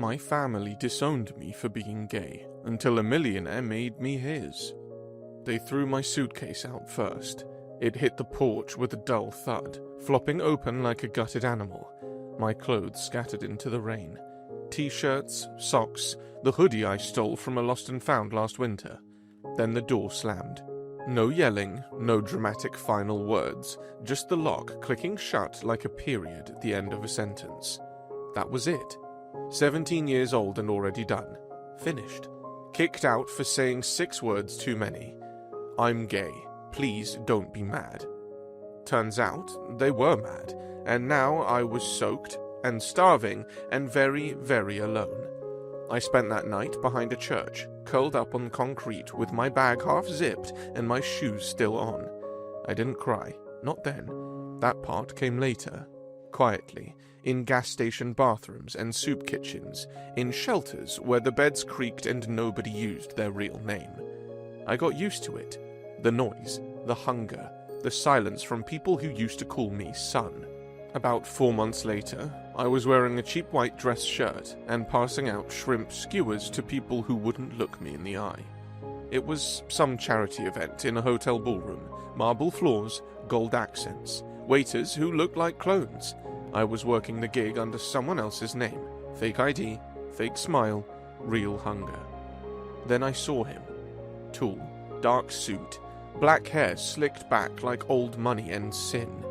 My family disowned me for being gay, until a millionaire made me his. They threw my suitcase out first. It hit the porch with a dull thud, flopping open like a gutted animal. My clothes scattered into the rain. T-shirts, socks, the hoodie I stole from a lost and found last winter. Then the door slammed. No yelling, no dramatic final words, just the lock clicking shut like a period at the end of a sentence. That was it. 17 years old and already done. Finished. Kicked out for saying 6 words too many. I'm gay. Please don't be mad. Turns out they were mad, and now I was soaked and starving and very, very alone. I spent that night behind a church, curled up on concrete with my bag half zipped and my shoes still on. I didn't cry, not then. That part came later. Quietly, in gas station bathrooms and soup kitchens, in shelters where the beds creaked and nobody used their real name. I got used to it. The noise, the hunger, the silence from people who used to call me son. About 4 months later, I was wearing a cheap white dress shirt and passing out shrimp skewers to people who wouldn't look me in the eye. It was some charity event in a hotel ballroom, marble floors, gold accents, waiters who looked like clones. I was working the gig under someone else's name. Fake ID, fake smile, real hunger. Then I saw him. Tall, dark suit, black hair slicked back like old money and sin.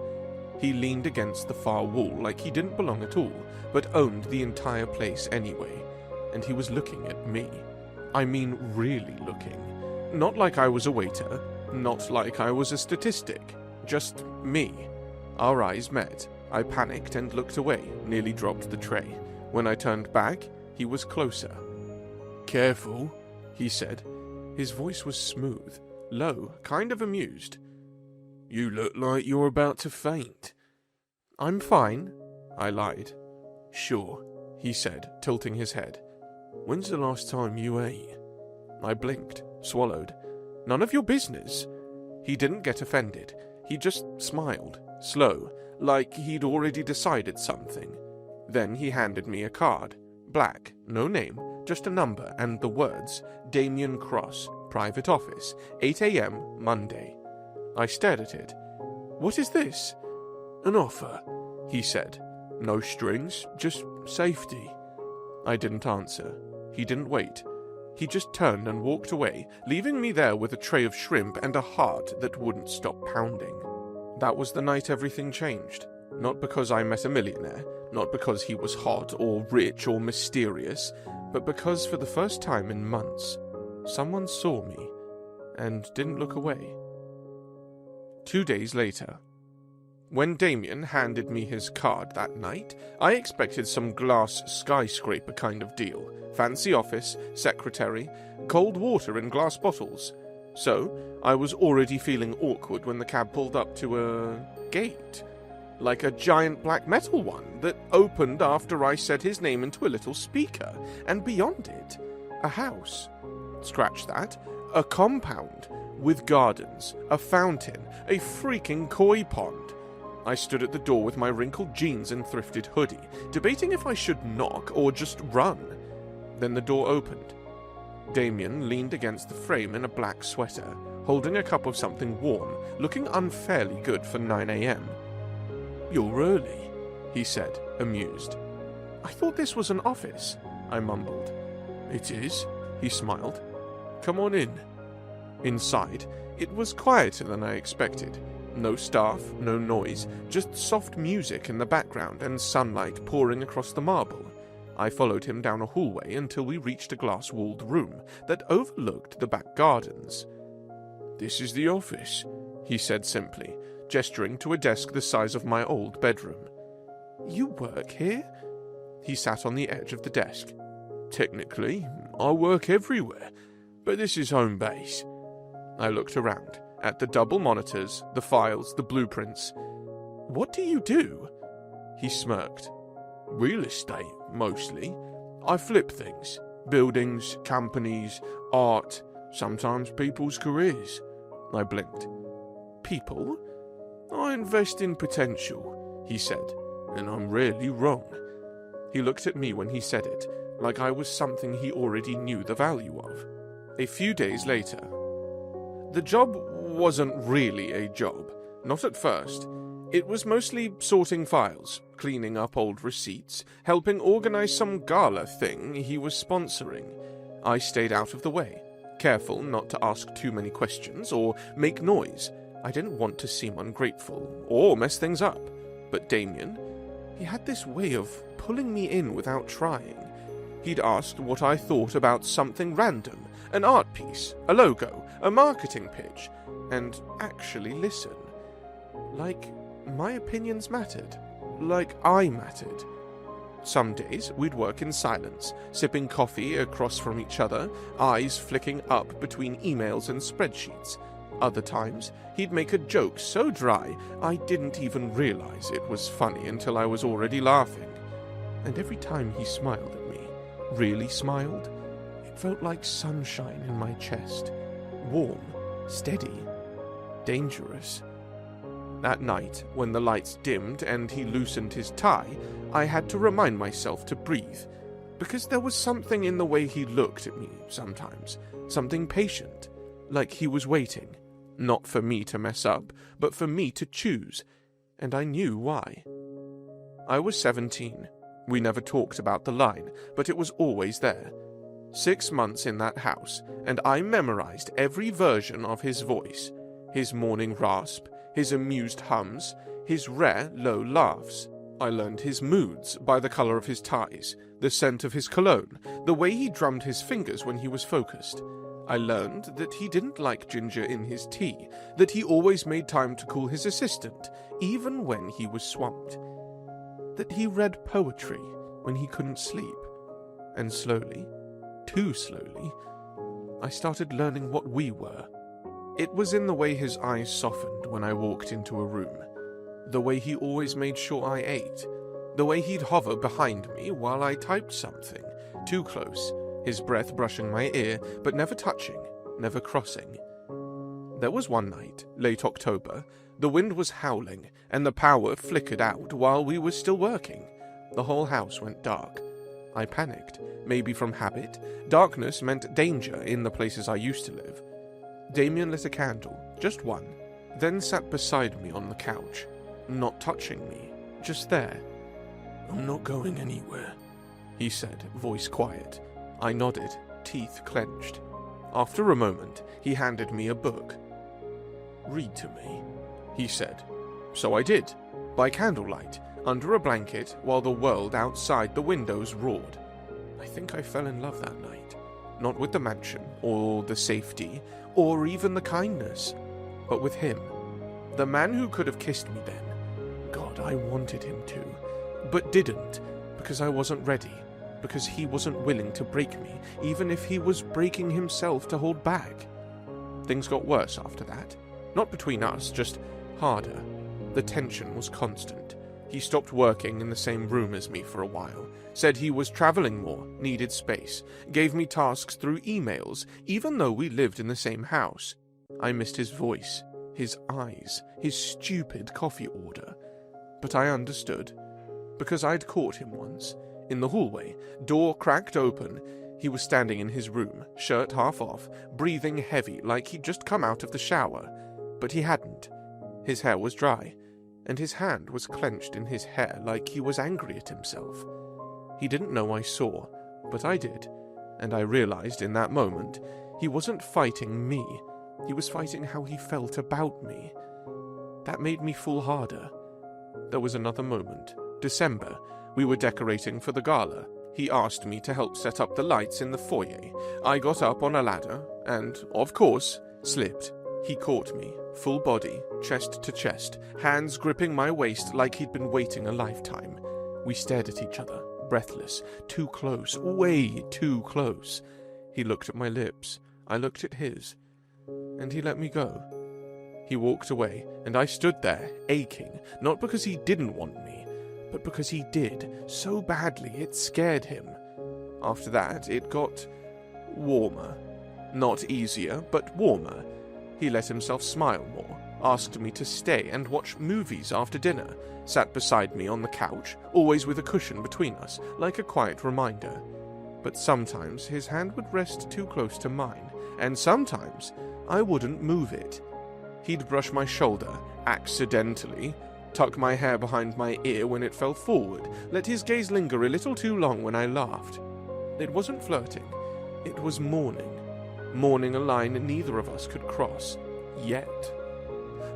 He leaned against the far wall like he didn't belong at all, but owned the entire place anyway. And he was looking at me. I mean really looking. Not like I was a waiter, not like I was a statistic. Just me. Our eyes met. I panicked and looked away, nearly dropped the tray. When I turned back, he was closer. "Careful," he said. His voice was smooth, low, kind of amused. "You look like you're about to faint." "I'm fine," I lied. "Sure," he said, tilting his head. "When's the last time you ate?" I blinked, swallowed. "None of your business." He didn't get offended. He just smiled, slow, like he'd already decided something. Then he handed me a card. Black, no name, just a number and the words, Damien Cross, private office, 8 a.m. Monday. I stared at it. "What is this?" "An offer," he said. "No strings, just safety." I didn't answer. He didn't wait. He just turned and walked away, leaving me there with a tray of shrimp and a heart that wouldn't stop pounding. That was the night everything changed. Not because I met a millionaire, not because he was hot or rich or mysterious, but because for the first time in months, someone saw me and didn't look away. 2 days later. When Damien handed me his card that night, I expected some glass skyscraper kind of deal. Fancy office, secretary, cold water in glass bottles. So, I was already feeling awkward when the cab pulled up to a gate. Like a giant black metal one that opened after I said his name into a little speaker, and beyond it, a house. Scratch that. A compound. With gardens, a fountain, a freaking koi pond. I stood at the door with my wrinkled jeans and thrifted hoodie, debating if I should knock or just run. Then the door opened. Damien leaned against the frame in a black sweater, holding a cup of something warm, looking unfairly good for 9 a.m. "You're early," he said, amused. "I thought this was an office," I mumbled. "It is," he smiled. "Come on in." Inside, it was quieter than I expected. No staff, no noise, just soft music in the background and sunlight pouring across the marble. I followed him down a hallway until we reached a glass-walled room that overlooked the back gardens. "This is the office," he said simply, gesturing to a desk the size of my old bedroom. "You work here?" He sat on the edge of the desk. "Technically, I work everywhere, but this is home base." I looked around, at the double monitors, the files, the blueprints. "What do you do?" He smirked. "Real estate, mostly. I flip things. Buildings, companies, art, sometimes people's careers." I blinked. "People?" "I invest in potential," he said, "and I'm rarely wrong." He looked at me when he said it, like I was something he already knew the value of. A few days later, the job wasn't really a job, not at first. It was mostly sorting files, cleaning up old receipts, helping organize some gala thing he was sponsoring. I stayed out of the way, careful not to ask too many questions or make noise. I didn't want to seem ungrateful or mess things up. But Damien, he had this way of pulling me in without trying. He'd asked what I thought about something random, an art piece, a logo, a marketing pitch, and actually listen. Like my opinions mattered. Like I mattered. Some days we'd work in silence, sipping coffee across from each other, eyes flicking up between emails and spreadsheets. Other times, he'd make a joke so dry I didn't even realize it was funny until I was already laughing. And every time he smiled at me, really smiled, it felt like sunshine in my chest. Warm, steady, dangerous. That night, when the lights dimmed and he loosened his tie, I had to remind myself to breathe, because there was something in the way he looked at me sometimes, something patient, like he was waiting, not for me to mess up, but for me to choose, and I knew why. I was 17. We never talked about the line, but it was always there. 6 months in that house, and I memorized every version of his voice, his morning rasp, his amused hums, his rare low laughs. I learned his moods by the color of his ties, the scent of his cologne, the way he drummed his fingers when he was focused. I learned that he didn't like ginger in his tea, that he always made time to call his assistant, even when he was swamped, that he read poetry when he couldn't sleep. And slowly, too slowly, I started learning what we were. It was in the way his eyes softened when I walked into a room, the way he always made sure I ate, the way he'd hover behind me while I typed something, too close, his breath brushing my ear, but never touching, never crossing. There was one night, late October, the wind was howling, and the power flickered out while we were still working. The whole house went dark. I panicked, maybe from habit. Darkness meant danger in the places I used to live. Damien lit a candle, just one, then sat beside me on the couch, not touching me, just there. "I'm not going anywhere," he said, voice quiet. I nodded, teeth clenched. After a moment, he handed me a book. "Read to me," he said. So I did, by candlelight, under a blanket, while the world outside the windows roared. I think I fell in love that night, not with the mansion, or the safety, or even the kindness, but with him, the man who could have kissed me then. God, I wanted him to, but didn't, because I wasn't ready, because he wasn't willing to break me, even if he was breaking himself to hold back. Things got worse after that. Not between us, just harder. The tension was constant. He stopped working in the same room as me for a while, said he was traveling more, needed space, gave me tasks through emails, even though we lived in the same house. I missed his voice, his eyes, his stupid coffee order. But I understood, because I'd caught him once. In the hallway, door cracked open. He was standing in his room, shirt half off, breathing heavy like he'd just come out of the shower. But he hadn't. His hair was dry, and his hand was clenched in his hair like he was angry at himself. He didn't know I saw, but I did, and I realized in that moment he wasn't fighting me. He was fighting how he felt about me. That made me fall harder. There was another moment. December. We were decorating for the gala. He asked me to help set up the lights in the foyer. I got up on a ladder and, of course, slipped. He caught me, full body, chest to chest, hands gripping my waist like he'd been waiting a lifetime. We stared at each other, breathless, too close, way too close. He looked at my lips. I looked at his. And he let me go. He walked away, and I stood there, aching, not because he didn't want me, but because he did, so badly it scared him. After that, it got warmer. Not easier, but warmer. He let himself smile more, asked me to stay and watch movies after dinner, sat beside me on the couch, always with a cushion between us, like a quiet reminder. but sometimes his hand would rest too close to mine, and sometimes I wouldn't move it. He'd brush my shoulder, accidentally, tuck my hair behind my ear when it fell forward, let his gaze linger a little too long when I laughed. It wasn't flirting, it was mourning. Mourning a line neither of us could cross. Yet.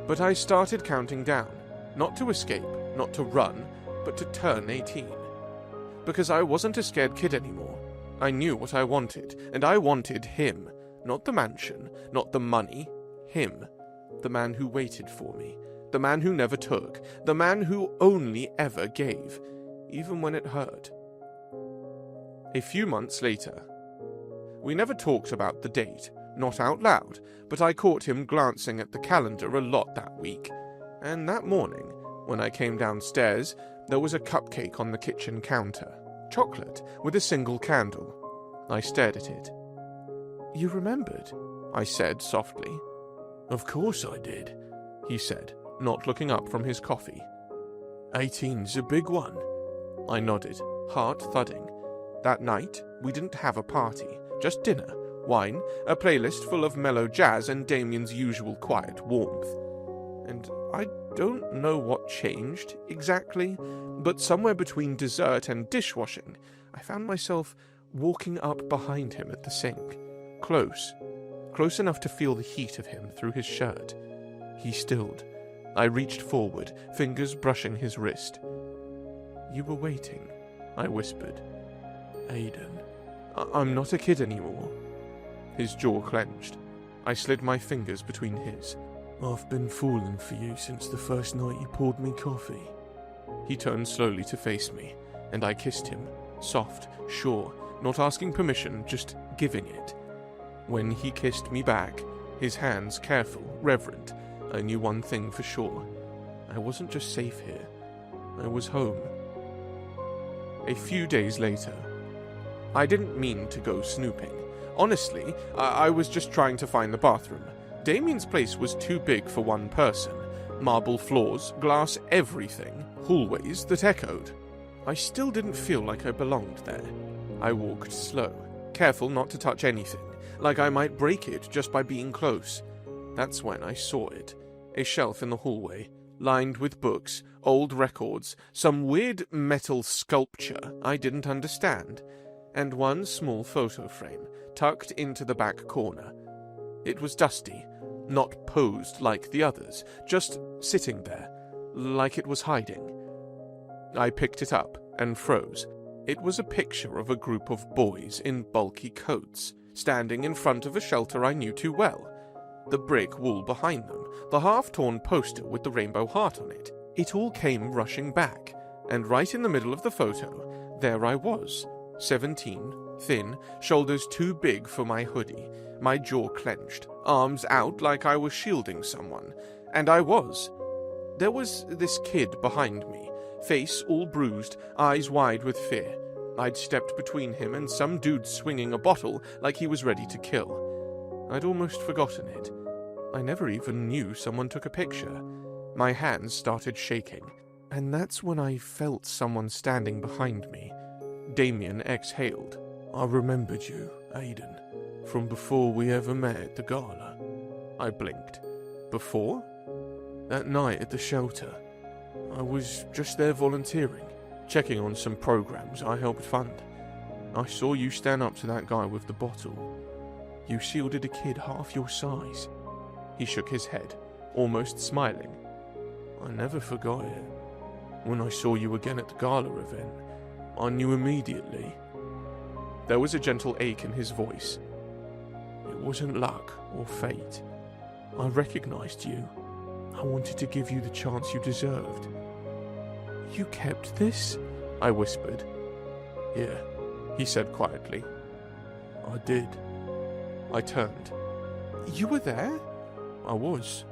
But I started counting down, not to escape, not to run, but to turn 18. Because I wasn't a scared kid anymore. I knew what I wanted, and I wanted him. Not the mansion, not the money. Him. The man who waited for me. The man who never took. The man who only ever gave. Even when it hurt. A few months later. We never talked about the date. Not out loud, but I caught him glancing at the calendar a lot that week. And that morning, when I came downstairs, there was a cupcake on the kitchen counter. Chocolate, with a single candle. I stared at it. "You remembered?" I said softly. "Of course I did," he said, not looking up from his coffee. 18's a big one. I nodded, heart thudding. That night, we didn't have a party, just dinner, wine, a playlist full of mellow jazz, and Damien's usual quiet warmth. And I don't know what changed exactly, but somewhere between dessert and dishwashing, I found myself walking up behind him at the sink. Close enough to feel the heat of him through his shirt. He stilled. I reached forward, fingers brushing his wrist. "You were waiting," I whispered. "Aiden, I'm not a kid anymore." His jaw clenched. I slid my fingers between his. "I've been falling for you since the first night you poured me coffee." He turned slowly to face me, and I kissed him, soft, sure, not asking permission, just giving it. When he kissed me back, his hands careful, reverent, I knew one thing for sure. I wasn't just safe here. I was home. A few days later. I didn't mean to go snooping. Honestly, I was just trying to find the bathroom. Damien's place was too big for one person. Marble floors, glass everything, hallways that echoed. I still didn't feel like I belonged there. I walked slow, careful not to touch anything, like I might break it just by being close. That's when I saw it. A shelf in the hallway, lined with books, old records, some weird metal sculpture I didn't understand, and one small photo frame tucked into the back corner. It was dusty, not posed like the others, just sitting there, like it was hiding. I picked it up and froze. It was a picture of a group of boys in bulky coats, standing in front of a shelter I knew too well. The brick wall behind them, the half-torn poster with the rainbow heart on it. It all came rushing back, and right in the middle of the photo, there I was, 17, thin, shoulders too big for my hoodie, my jaw clenched, arms out like I was shielding someone, and I was. There was this kid behind me, face all bruised, eyes wide with fear. I'd stepped between him and some dude swinging a bottle like he was ready to kill. I'd almost forgotten it. I never even knew someone took a picture. My hands started shaking, and that's when I felt someone standing behind me. Damien exhaled. "I remembered you, Aiden, from before we ever met at the gala." I blinked. "Before?" "That night at the shelter. I was just there volunteering, checking on some programs I helped fund. I saw you stand up to that guy with the bottle. You shielded a kid half your size." He shook his head, almost smiling. "I never forgot it. When I saw you again at the gala event, I knew immediately." There was a gentle ache in his voice. "It wasn't luck or fate. I recognized you. I wanted to give you the chance you deserved." "You kept this?" I whispered. "Yeah," he said quietly. "I did." I turned. "You were there?" "I was.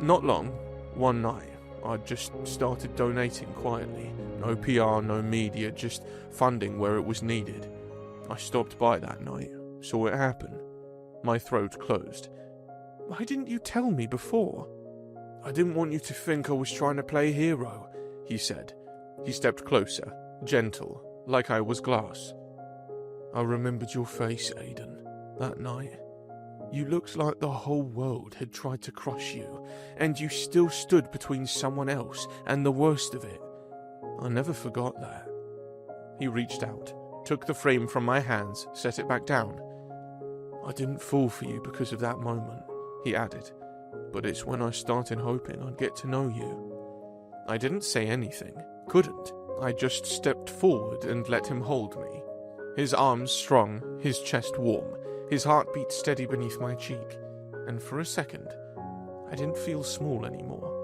Not long. One night. I just started donating quietly. No PR, no media, just funding where it was needed. I stopped by that night, saw it happen." My throat closed. "Why didn't you tell me before?" "I didn't want you to think I was trying to play hero," he said. He stepped closer, gentle, like I was glass. I remembered your face, Aidan, that night. You looked like the whole world had tried to crush you, and you still stood between someone else and the worst of it. I never forgot that. He reached out, took the frame from my hands, set it back down. I didn't fall for you because of that moment, he added, but it's when I started hoping I'd get to know you. I didn't say anything, couldn't. I just stepped forward and let him hold me. His arms strong, his chest warm, his heartbeat steady beneath my cheek, and for a second, I didn't feel small anymore.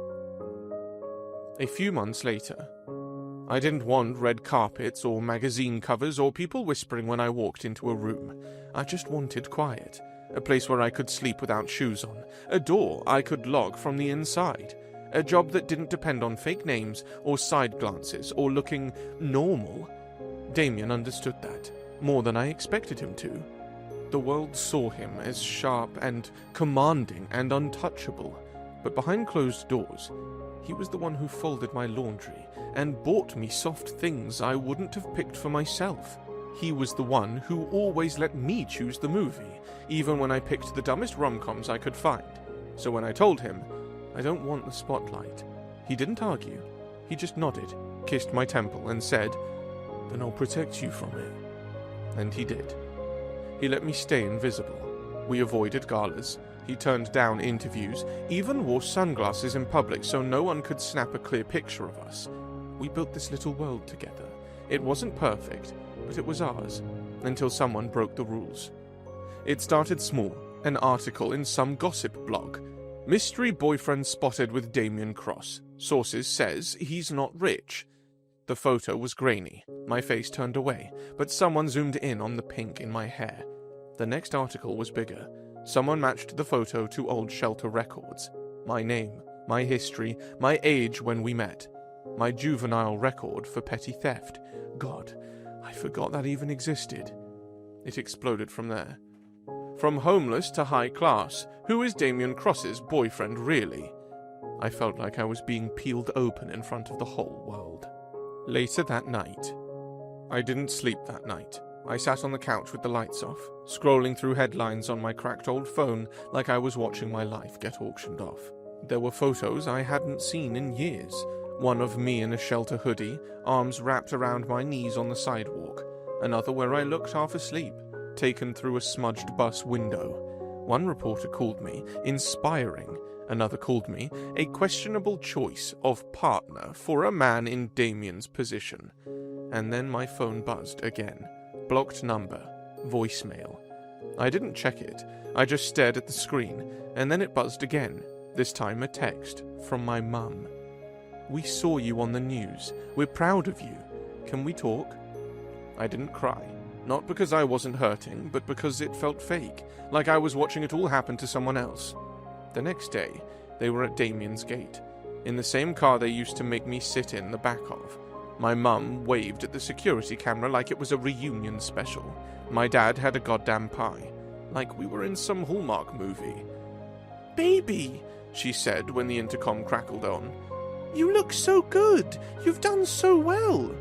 A few months later, I didn't want red carpets or magazine covers or people whispering when I walked into a room. I just wanted quiet, a place where I could sleep without shoes on, a door I could lock from the inside, a job that didn't depend on fake names or side glances or looking normal. Damien understood that, more than I expected him to. The world saw him as sharp and commanding and untouchable, but behind closed doors, he was the one who folded my laundry and bought me soft things I wouldn't have picked for myself. He was the one who always let me choose the movie, even when I picked the dumbest rom-coms I could find. So when I told him, I don't want the spotlight, he didn't argue. He just nodded, kissed my temple, and said, then I'll protect you from it. And he did. He let me stay invisible. We avoided galas. He turned down interviews, even wore sunglasses in public so no one could snap a clear picture of us. We built this little world together. It wasn't perfect, but it was ours, until someone broke the rules. It started small, an article in some gossip blog. Mystery boyfriend spotted with Damien Cross. Sources says he's not rich. The photo was grainy, my face turned away, but someone zoomed in on the pink in my hair. The next article was bigger. Someone matched the photo to old shelter records. My name, my history, my age when we met. My juvenile record for petty theft. God, I forgot that even existed. It exploded from there. From homeless to high class, who is Damien Cross's boyfriend really? I felt like I was being peeled open in front of the whole world. Later that night. I didn't sleep that night. I sat on the couch with the lights off, scrolling through headlines on my cracked old phone like I was watching my life get auctioned off. There were photos I hadn't seen in years. One of me in a shelter hoodie, arms wrapped around my knees on the sidewalk. Another where I looked half asleep, taken through a smudged bus window. One reporter called me inspiring. Another called me a questionable choice of partner for a man in Damien's position. And then my phone buzzed again. Blocked number. Voicemail. I didn't check it. I just stared at the screen, and then it buzzed again. This time a text from my mum. We saw you on the news. We're proud of you. Can we talk? I didn't cry. Not because I wasn't hurting, but because it felt fake, like I was watching it all happen to someone else. The next day, they were at Damien's gate, in the same car they used to make me sit in the back of. My mum waved at the security camera like it was a reunion special. My dad had a goddamn pie, like we were in some Hallmark movie. Baby, she said when the intercom crackled on. You look so good. You've done so well.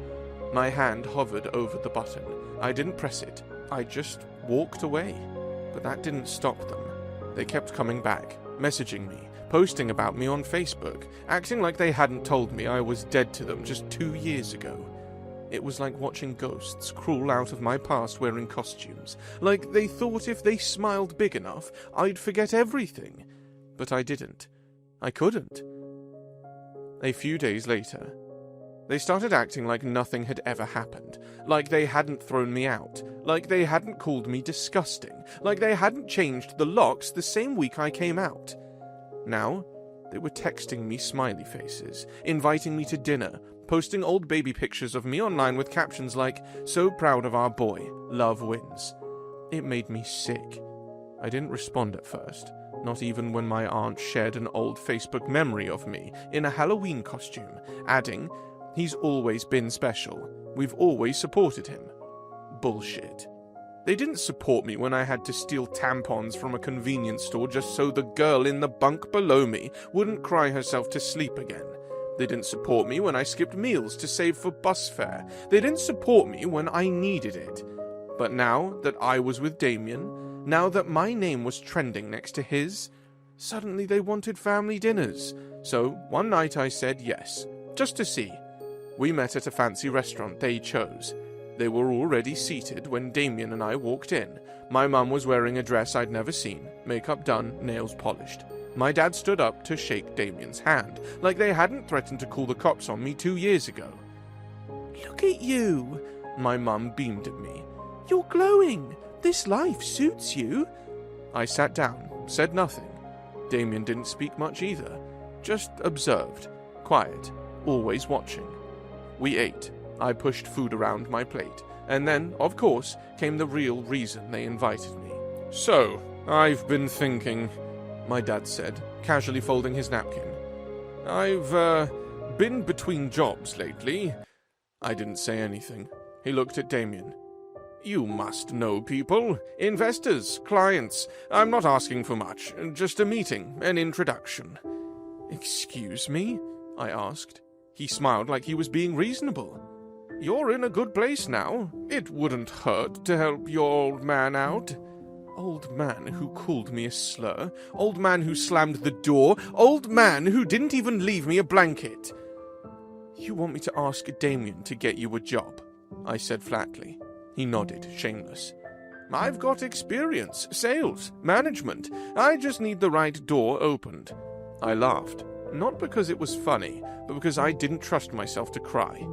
My hand hovered over the button. I didn't press it. I just walked away. But that didn't stop them. They kept coming back, messaging me, posting about me on Facebook, acting like they hadn't told me I was dead to them just 2 years ago. It was like watching ghosts crawl out of my past wearing costumes, like they thought if they smiled big enough, I'd forget everything. But I didn't. I couldn't. A few days later, they started acting like nothing had ever happened, like they hadn't thrown me out, like they hadn't called me disgusting, like they hadn't changed the locks the same week I came out. Now, they were texting me smiley faces, inviting me to dinner, posting old baby pictures of me online with captions like, so proud of our boy, love wins. It made me sick. I didn't respond at first, not even when my aunt shared an old Facebook memory of me in a Halloween costume, adding, he's always been special. We've always supported him. Bullshit. They didn't support me when I had to steal tampons from a convenience store just so the girl in the bunk below me wouldn't cry herself to sleep again. They didn't support me when I skipped meals to save for bus fare. They didn't support me when I needed it. But now that I was with Damien, now that my name was trending next to his, suddenly they wanted family dinners. So one night I said yes, just to see. We met at a fancy restaurant they chose. They were already seated when Damien and I walked in. My mum was wearing a dress I'd never seen, makeup done, nails polished. My dad stood up to shake Damien's hand, like they hadn't threatened to call the cops on me 2 years ago. "Look at you," my mum beamed at me. "You're glowing. This life suits you." I sat down, said nothing. Damien didn't speak much either, just observed, quiet, always watching. We ate. I pushed food around my plate, and then, of course, came the real reason they invited me. "So, I've been thinking," my dad said, casually folding his napkin. "I've, been between jobs lately." I didn't say anything. He looked at Damien. "You must know people, investors, clients. I'm not asking for much, just a meeting, an introduction." "Excuse me?" I asked. He smiled like he was being reasonable. "You're in a good place now. It wouldn't hurt to help your old man out." Old man who called me a slur, old man who slammed the door, old man who didn't even leave me a blanket. "You want me to ask Damien to get you a job?" I said flatly. He nodded, shameless. "I've got experience, sales, management. I just need the right door opened." I laughed, not because it was funny, but because I didn't trust myself to cry.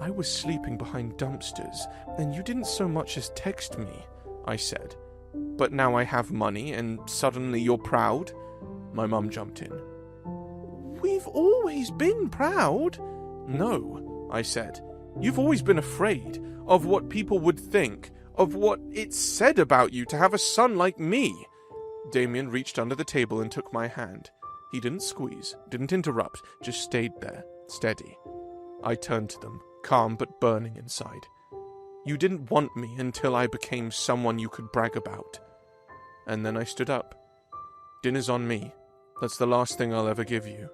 "I was sleeping behind dumpsters, and you didn't so much as text me," I said. "But now I have money, and suddenly you're proud?" My mum jumped in. "We've always been proud." "No," I said. "You've always been afraid of what people would think, of what it's said about you to have a son like me." Damien reached under the table and took my hand. He didn't squeeze, didn't interrupt, just stayed there, steady. I turned to them, calm but burning inside. "You didn't want me until I became someone you could brag about." And then I stood up. "Dinner's on me. That's the last thing I'll ever give you."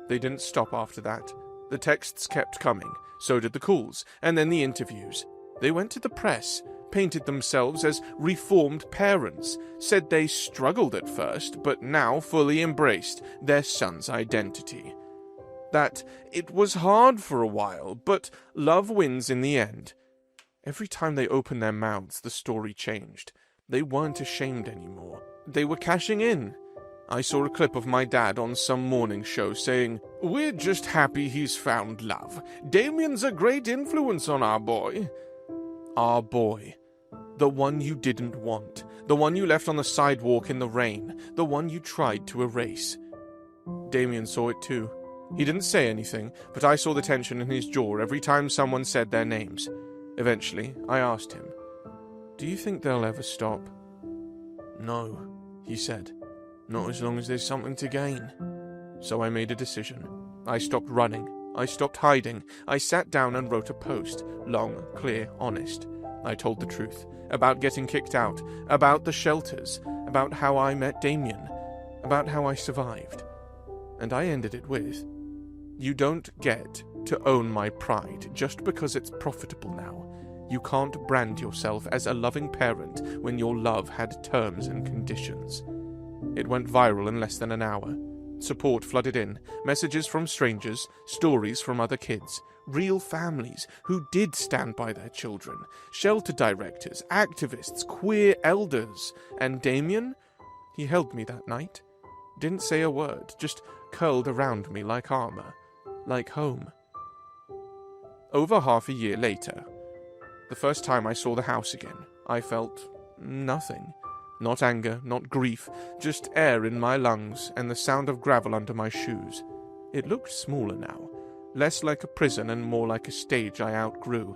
They didn't stop after that. The texts kept coming, so did the calls, and then the interviews. They went to the press, painted themselves as reformed parents, said they struggled at first, but now fully embraced their son's identity. That it was hard for a while, but love wins in the end. Every time they opened their mouths, the story changed. They weren't ashamed anymore. They were cashing in. I saw a clip of my dad on some morning show saying, "We're just happy he's found love. Damien's a great influence on our boy." Our boy. The one you didn't want. The one you left on the sidewalk in the rain. The one you tried to erase. Damien saw it too. He didn't say anything, but I saw the tension in his jaw every time someone said their names. Eventually, I asked him, "Do you think they'll ever stop?" "No," he said. "Not as long as there's something to gain." So I made a decision. I stopped running. I stopped hiding. I sat down and wrote a post. Long, clear, honest. I told the truth. About getting kicked out. About the shelters. About how I met Damien. About how I survived. And I ended it with, "You don't get to own my pride just because it's profitable now. You can't brand yourself as a loving parent when your love had terms and conditions." It went viral in less than an hour. Support flooded in, messages from strangers, stories from other kids, real families who did stand by their children, shelter directors, activists, queer elders. And Damien? He held me that night. Didn't say a word, just curled around me like armor, like home. Over half a year later, the first time I saw the house again, I felt nothing. Not anger, not grief, just air in my lungs and the sound of gravel under my shoes. It looked smaller now, less like a prison and more like a stage I outgrew.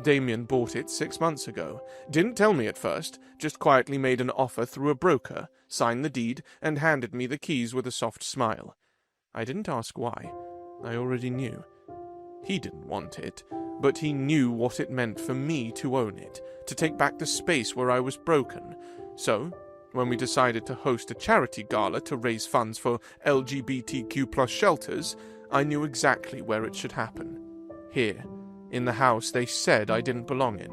Damien bought it 6 months ago. Didn't tell me at first, just quietly made an offer through a broker, signed the deed, and handed me the keys with a soft smile. I didn't ask why. I already knew. He didn't want it, but he knew what it meant for me to own it, to take back the space where I was broken. So, when we decided to host a charity gala to raise funds for LGBTQ+ shelters, I knew exactly where it should happen. Here, in the house they said I didn't belong in.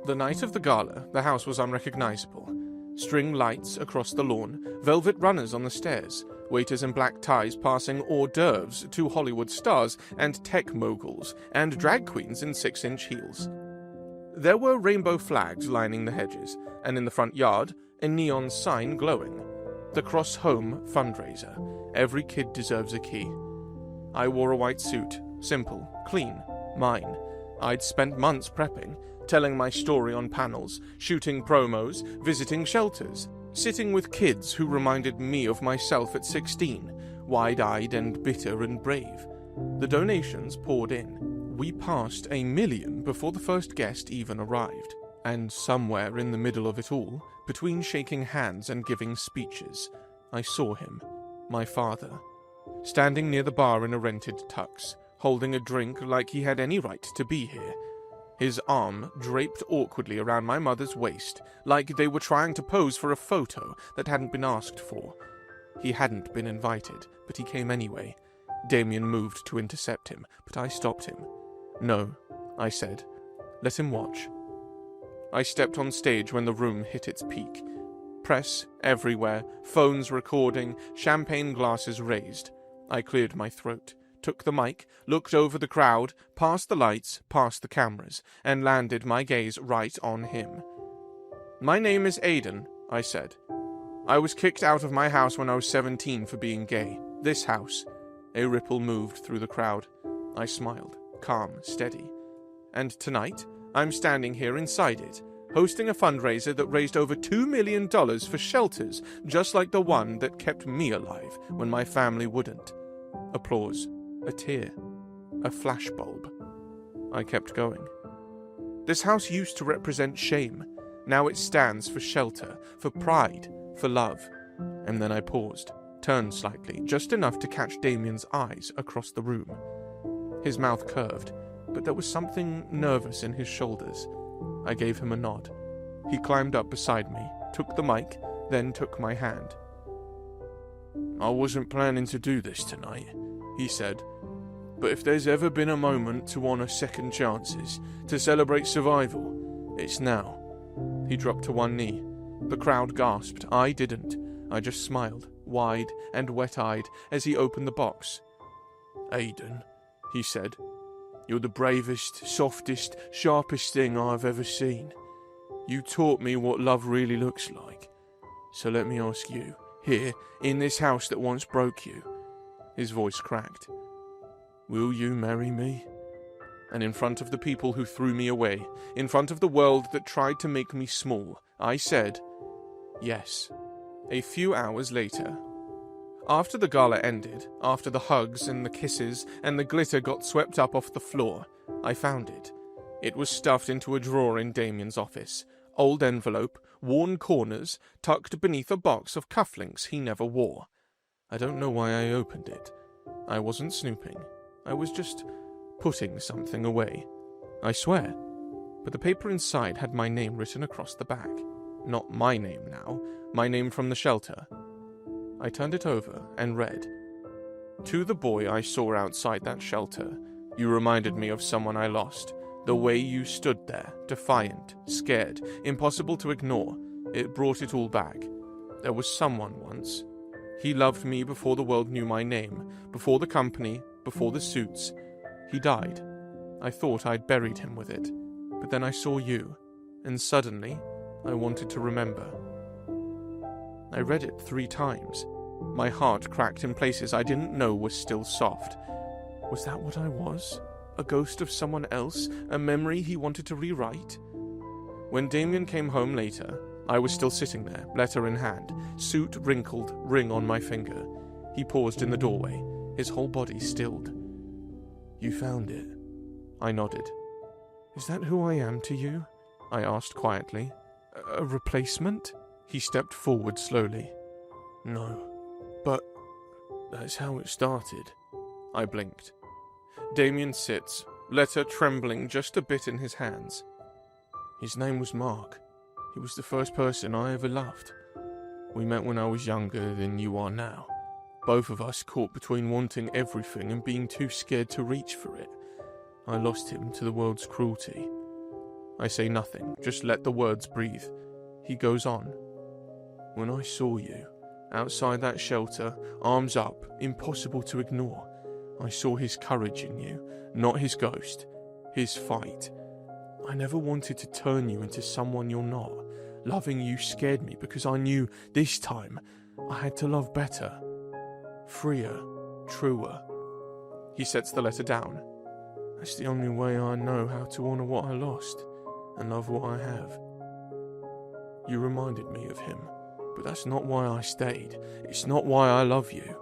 The night of the gala, the house was unrecognizable. String lights across the lawn, velvet runners on the stairs, waiters in black ties passing hors d'oeuvres to Hollywood stars and tech moguls, and drag queens in 6-inch heels. There were rainbow flags lining the hedges, and in the front yard, a neon sign glowing. The Cross Home fundraiser. Every kid deserves a key. I wore a white suit, simple, clean, mine. I'd spent months prepping, telling my story on panels, shooting promos, visiting shelters, sitting with kids who reminded me of myself at 16, wide-eyed and bitter and brave. The donations poured in. We passed 1 million before the first guest even arrived. And somewhere in the middle of it all, between shaking hands and giving speeches, I saw him, my father, standing near the bar in a rented tux, holding a drink like he had any right to be here. His arm draped awkwardly around my mother's waist, like they were trying to pose for a photo that hadn't been asked for. He hadn't been invited, but he came anyway. Damien moved to intercept him, but I stopped him. "No," I said. "Let him watch." I stepped on stage when the room hit its peak. Press everywhere, phones recording, champagne glasses raised. I cleared my throat, took the mic, looked over the crowd, past the lights, past the cameras, and landed my gaze right on him. "My name is Aiden," I said. "I was kicked out of my house when I was 17 for being gay. This house." A ripple moved through the crowd. I smiled, calm, steady. "And tonight, I'm standing here inside it, hosting a fundraiser that raised over $2 million for shelters, just like the one that kept me alive when my family wouldn't." Applause. A tear. A flashbulb. I kept going. This house used to represent shame. Now it stands for shelter, for pride, for love. And then I paused, turned slightly, just enough to catch Damien's eyes across the room. His mouth curved, but there was something nervous in his shoulders. I gave him a nod. He climbed up beside me, took the mic, then took my hand. "I wasn't planning to do this tonight," he said. "But if there's ever been a moment to honor second chances, to celebrate survival, it's now." He dropped to one knee. The crowd gasped. I didn't. I just smiled, wide and wet-eyed, as he opened the box. "Aiden," he said, "you're the bravest, softest, sharpest thing I've ever seen. You taught me what love really looks like. So let me ask you, here, in this house that once broke you," his voice cracked, "will you marry me?" And in front of the people who threw me away, in front of the world that tried to make me small, I said, yes. A few hours later, after the gala ended, after the hugs and the kisses and the glitter got swept up off the floor, I found it. It was stuffed into a drawer in Damien's office. Old envelope, worn corners, tucked beneath a box of cufflinks he never wore. I don't know why I opened it. I wasn't snooping. I was just putting something away. I swear. But the paper inside had my name written across the back. Not my name now, my name from the shelter. I turned it over and read, "To the boy I saw outside that shelter, you reminded me of someone I lost. The way you stood there, defiant, scared, impossible to ignore, it brought it all back. There was someone once. He loved me before the world knew my name, before the company, before the suits. He died. I thought I'd buried him with it. But then I saw you, and suddenly, I wanted to remember." I read it 3 times. My heart cracked in places I didn't know were still soft. Was that what I was? A ghost of someone else? A memory he wanted to rewrite? When Damien came home later, I was still sitting there, letter in hand, suit wrinkled, ring on my finger. He paused in the doorway, his whole body stilled. "You found it?" I nodded. "Is that who I am to you?" I asked quietly. "A replacement?" He stepped forward slowly. "No, but that's how it started." I blinked. Damien sits, letter trembling just a bit in his hands. "His name was Mark. He was the first person I ever loved. We met when I was younger than you are now. Both of us caught between wanting everything and being too scared to reach for it. I lost him to the world's cruelty. I say nothing, just let the words breathe. He goes on. When I saw you, outside that shelter, arms up, impossible to ignore, I saw his courage in you, not his ghost, his fight. I never wanted to turn you into someone you're not. Loving you scared me because I knew this time I had to love better, freer, truer. He sets the letter down. That's the only way I know how to honour what I lost and love what I have. You reminded me of him, but that's not why I stayed. It's not why I love you.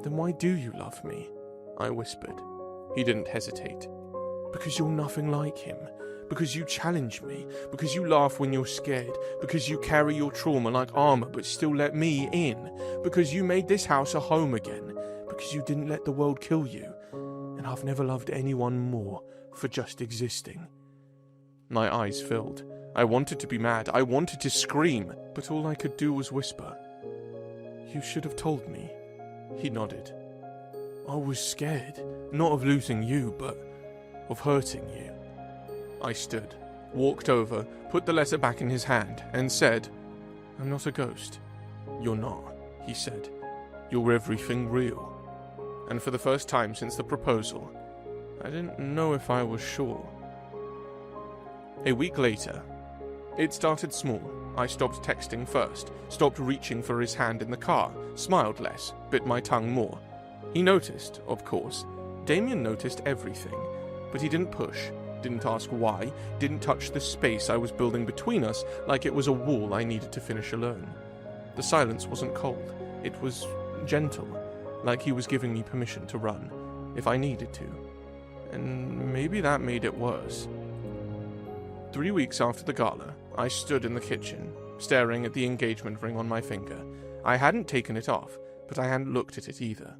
Then why do you love me? I whispered. He didn't hesitate. Because you're nothing like him. Because you challenge me. Because you laugh when you're scared. Because you carry your trauma like armour but still let me in. Because you made this house a home again. Because you didn't let the world kill you. And I've never loved anyone more for just existing. My eyes filled. I wanted to be mad. I wanted to scream. But all I could do was whisper. You should have told me. He nodded. I was scared. Not of losing you, but of hurting you. I stood, walked over, put the letter back in his hand, and said, I'm not a ghost. You're not, he said. You're everything real. And for the first time since the proposal, I didn't know if I was sure. A week later, it started small. I stopped texting first, stopped reaching for his hand in the car, smiled less, bit my tongue more. He noticed, of course. Damien noticed everything, but he didn't push, didn't ask why, didn't touch the space I was building between us like it was a wall I needed to finish alone. The silence wasn't cold, it was gentle, like he was giving me permission to run, if I needed to. And maybe that made it worse. 3 weeks after the gala, I stood in the kitchen, staring at the engagement ring on my finger. I hadn't taken it off, but I hadn't looked at it either.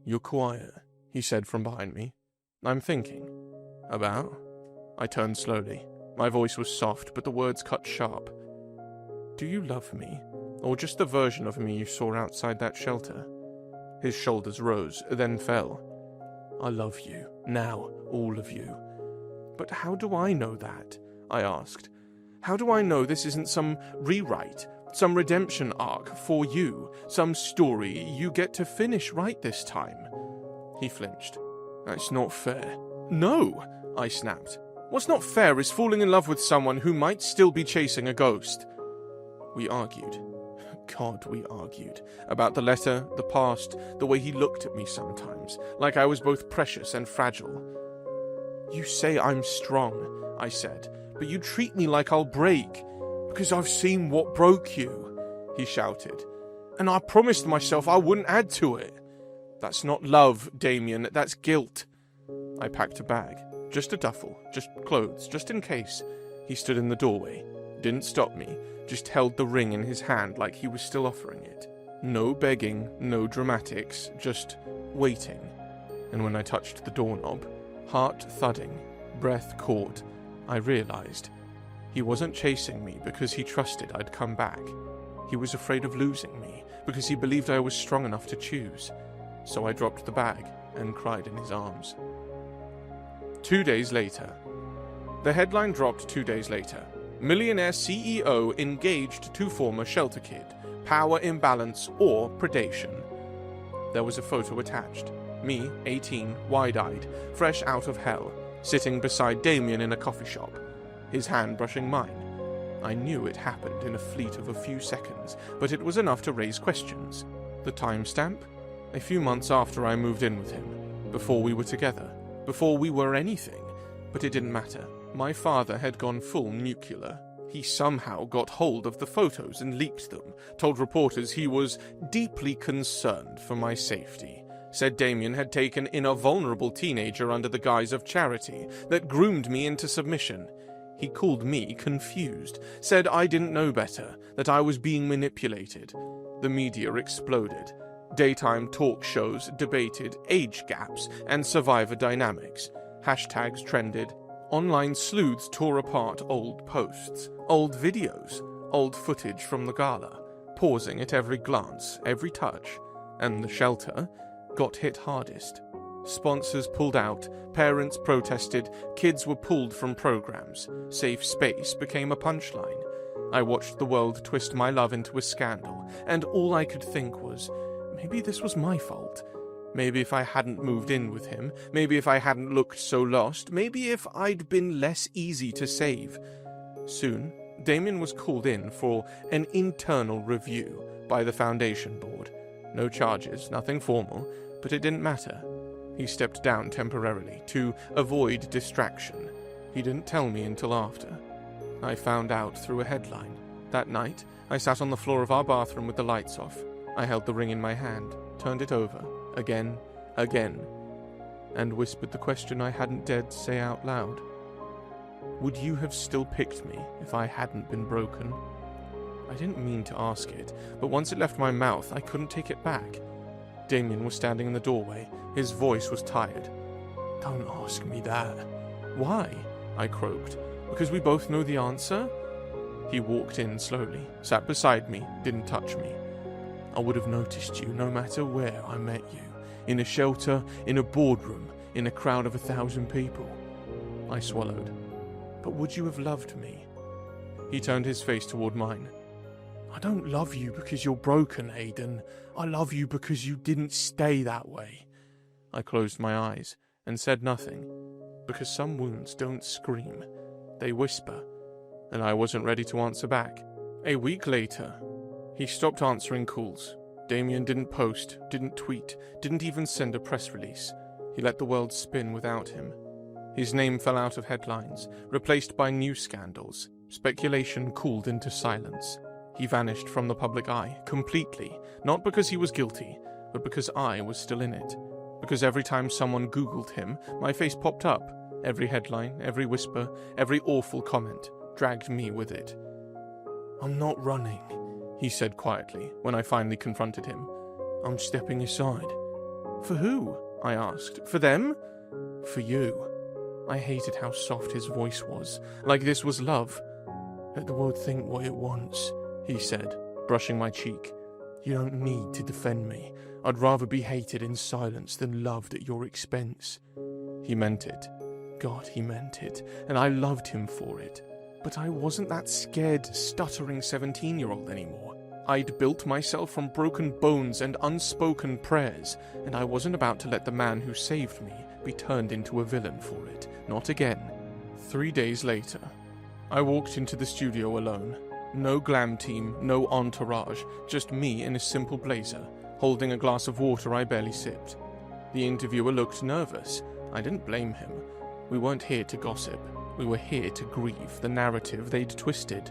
You're quiet, he said from behind me. I'm thinking. About? I turned slowly. My voice was soft, but the words cut sharp. Do you love me? Or just the version of me you saw outside that shelter? His shoulders rose, then fell. I love you. Now, all of you. But how do I know that? I asked. How do I know this isn't some rewrite, some redemption arc for you, some story you get to finish right this time? He flinched. That's not fair. No, I snapped. What's not fair is falling in love with someone who might still be chasing a ghost. We argued. God, we argued. About the letter, the past, the way he looked at me sometimes, like I was both precious and fragile. You say I'm strong, I said, but you treat me like I'll break. Because I've seen what broke you, he shouted. And I promised myself I wouldn't add to it. That's not love, Damien, that's guilt. I packed a bag. Just a duffel, just clothes, just in case. He stood in the doorway, didn't stop me, just held the ring in his hand like he was still offering it. No begging, no dramatics, just waiting. And when I touched the doorknob, heart thudding, breath caught, I realized he wasn't chasing me because he trusted I'd come back. He was afraid of losing me because he believed I was strong enough to choose. So I dropped the bag and cried in his arms. 2 days later. The headline dropped 2 days later. Millionaire CEO engaged to former shelter kid. Power imbalance or predation. There was a photo attached. Me, 18, wide-eyed, fresh out of hell, sitting beside Damien in a coffee shop, his hand brushing mine. I knew it happened in a fleet of a few seconds, but it was enough to raise questions. The timestamp? A few months after I moved in with him. Before we were together. Before we were anything. But it didn't matter. My father had gone full nuclear. He somehow got hold of the photos and leaked them, told reporters he was deeply concerned for my safety, said Damien had taken in a vulnerable teenager under the guise of charity that groomed me into submission. He called me confused, said I didn't know better, that I was being manipulated. The media exploded. Daytime talk shows debated age gaps and survivor dynamics. Hashtags trended. Online sleuths tore apart old posts, old videos, old footage from the gala, pausing at every glance, every touch, and the shelter got hit hardest. Sponsors pulled out, parents protested, kids were pulled from programs. Safe space became a punchline. I watched the world twist my love into a scandal, and all I could think was, maybe this was my fault. Maybe if I hadn't moved in with him, maybe if I hadn't looked so lost, maybe if I'd been less easy to save. Soon, Damien was called in for an internal review by the foundation board. No charges, nothing formal, but it didn't matter. He stepped down temporarily to avoid distraction. He didn't tell me until after. I found out through a headline. That night, I sat on the floor of our bathroom with the lights off. I held the ring in my hand, turned it over, again, and whispered the question I hadn't dared say out loud. Would you have still picked me if I hadn't been broken? I didn't mean to ask it, but once it left my mouth, I couldn't take it back. Damien was standing in the doorway. His voice was tired. Don't ask me that. Why? I croaked. Because we both know the answer? He walked in slowly, sat beside me, didn't touch me. I would have noticed you no matter where I met you. In a shelter, in a boardroom, in a crowd of 1,000 people. I swallowed. But would you have loved me? He turned his face toward mine. I don't love you because you're broken, Aiden. I love you because you didn't stay that way. I closed my eyes and said nothing, because some wounds don't scream. They whisper, and I wasn't ready to answer back. A week later, he stopped answering calls. Damien didn't post, didn't tweet, didn't even send a press release. He let the world spin without him. His name fell out of headlines, replaced by new scandals. Speculation cooled into silence. He vanished from the public eye, completely, not because he was guilty, but because I was still in it. Because every time someone Googled him, my face popped up. Every headline, every whisper, every awful comment dragged me with it. I'm not running, he said quietly when I finally confronted him. I'm stepping aside. For who? I asked. For them? For you. I hated how soft his voice was, like this was love. Let the world think what it wants, he said, brushing my cheek. You don't need to defend me. I'd rather be hated in silence than loved at your expense. He meant it. God, he meant it, and I loved him for it. But I wasn't that scared, stuttering 17-year-old anymore. I'd built myself from broken bones and unspoken prayers, and I wasn't about to let the man who saved me be turned into a villain for it. Not again. 3 days later, I walked into the studio alone. No glam team, no entourage, just me in a simple blazer, holding a glass of water I barely sipped. The interviewer looked nervous. I didn't blame him. We weren't here to gossip. We were here to grieve the narrative they'd twisted.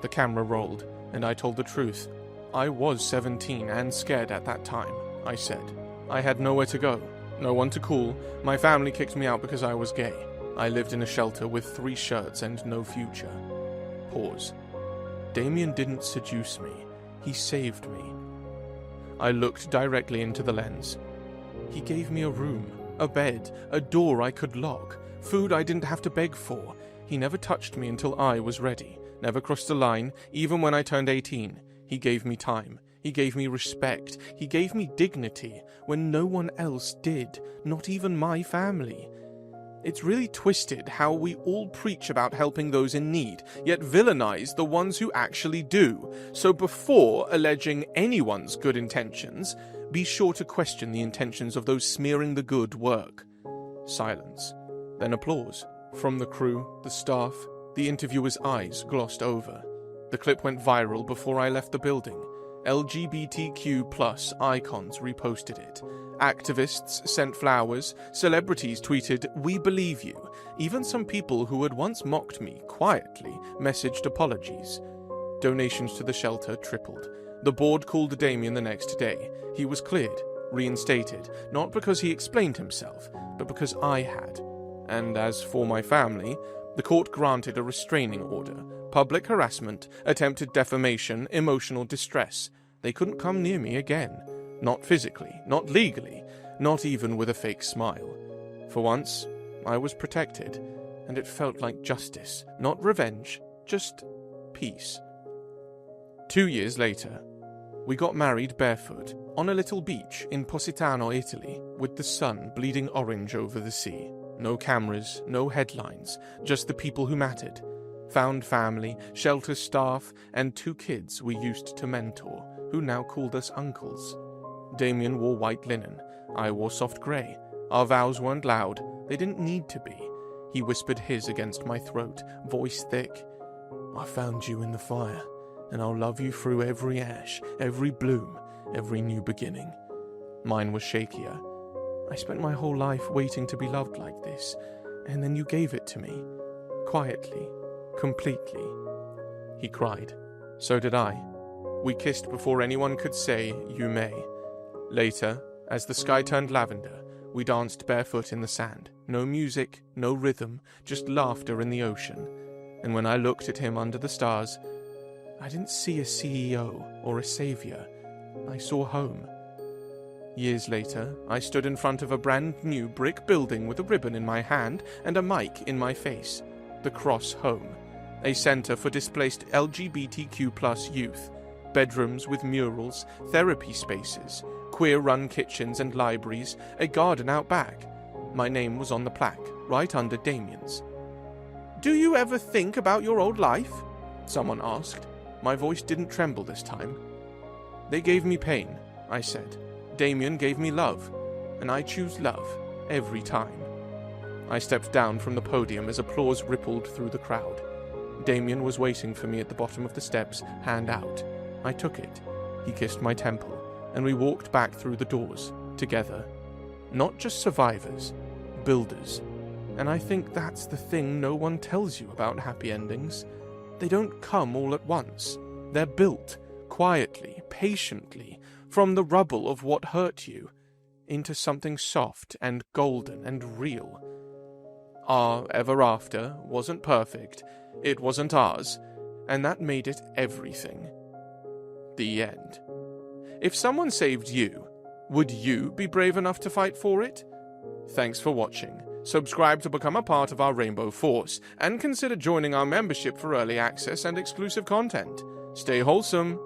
The camera rolled, and I told the truth. I was 17 and scared at that time, I said. I had nowhere to go, no one to call. My family kicked me out because I was gay. I lived in a shelter with 3 shirts and no future. Pause. Damien didn't seduce me. He saved me. I looked directly into the lens. He gave me a room, a bed, a door I could lock, food I didn't have to beg for. He never touched me until I was ready, never crossed the line, even when I turned 18. He gave me time. He gave me respect. He gave me dignity when no one else did, not even my family. It's really twisted how we all preach about helping those in need, yet villainize the ones who actually do. So before alleging anyone's good intentions, be sure to question the intentions of those smearing the good work. Silence. Then applause. From the crew, the staff, the interviewer's eyes glossed over. The clip went viral before I left the building. LGBTQ+ icons reposted it. Activists sent flowers. Celebrities tweeted, "We believe you." Even some people who had once mocked me quietly messaged apologies. Donations to the shelter tripled. The board called Damien the next day. He was cleared, reinstated, not because he explained himself, but because I had. And as for my family, the court granted a restraining order. Public harassment, attempted defamation, emotional distress. They couldn't come near me again. Not physically, not legally, not even with a fake smile. For once, I was protected, and it felt like justice, not revenge, just peace. 2 years later, We got married barefoot, on a little beach in Positano, Italy, with the sun bleeding orange over the sea. No cameras, no headlines, just the people who mattered. Found family, shelter staff, and 2 kids we used to mentor, who now called us uncles. Damien wore white linen, I wore soft grey. Our vows weren't loud, they didn't need to be. He whispered his against my throat, voice thick. I found you in the fire, and I'll love you through every ash, every bloom, every new beginning. Mine was shakier. I spent my whole life waiting to be loved like this, and then you gave it to me. Quietly, completely. He cried. So did I. We kissed before anyone could say, you may. Later, as the sky turned lavender, we danced barefoot in the sand. No music, no rhythm, just laughter in the ocean. And when I looked at him under the stars, I didn't see a CEO or a savior. I saw home. Years later, I stood in front of a brand new brick building with a ribbon in my hand and a mic in my face. The Cross Home, a center for displaced LGBTQ+ youth. Bedrooms with murals, therapy spaces, queer-run kitchens and libraries, a garden out back. My name was on the plaque, right under Damien's. Do you ever think about your old life? Someone asked. My voice didn't tremble this time. They gave me pain, I said. Damien gave me love, and I choose love every time. I stepped down from the podium as applause rippled through the crowd. Damien was waiting for me at the bottom of the steps, hand out. I took it. He kissed my temple, and we walked back through the doors, together. Not just survivors, builders. And I think that's the thing no one tells you about happy endings. They don't come all at once. They're built, quietly, patiently, from the rubble of what hurt you, into something soft and golden and real. Our ever after wasn't perfect, it wasn't ours, and that made it everything. The end. If someone saved you, would you be brave enough to fight for it? Thanks for watching. Subscribe to become a part of our Rainbow Force, and consider joining our membership for early access and exclusive content. Stay wholesome.